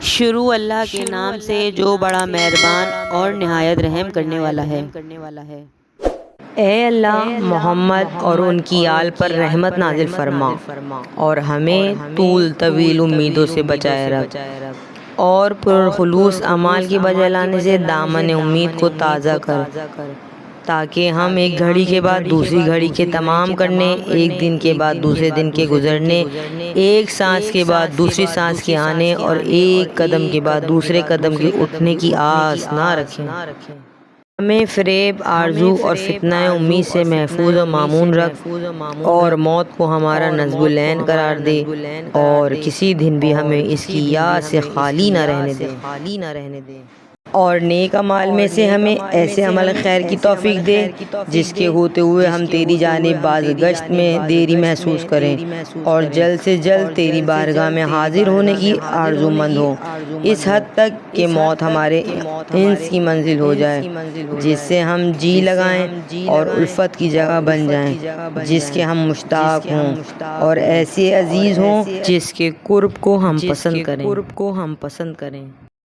شروع اللہ کے نام سے جو بڑا مہربان اور نہایت رحم کرنے والا ہے۔ اے اللہ، محمد اور ان کی آل پر رحمت نازل فرما اور ہمیں طول طویل امیدوں سے بچائے رکھ، اور پرخلوص اعمال کی بجا لانے سے دامن امید کو تازہ کر، تاکہ ہم ایک گھڑی کے بعد دوسری گھڑی کے تمام کرنے، ایک دن کے بعد دوسرے دن کے گزرنے، ایک سانس کے بعد دوسری سانس کے آنے اور ایک قدم کے بعد دوسرے قدم کے اٹھنے کی آس نہ رکھیں۔ ہمیں فریب، آرزو اور فتنہ امید سے محفوظ و مامون رکھ، اور موت کو ہمارا نصب العین قرار دے، اور کسی دن بھی ہمیں اس کی یاد سے خالی نہ رہنے دے، اور نیک اعمال میں سے ہمیں ایسے عمل خیر کی توفیق دے جس کے ہوتے ہوئے ہم تیری جانب بازگشت میں دیری محسوس کریں، اور جلد سے جلد تیری بارگاہ میں حاضر ہونے کی آرزو مند ہوں، اس حد تک کہ موت ہمارے انس کی منزل ہو جائے، جس سے ہم جی لگائیں، اور الفت کی جگہ بن جائیں جس کے ہم مشتاق ہوں، اور ایسے عزیز ہوں جس کے قرب کو ہم پسند کریں۔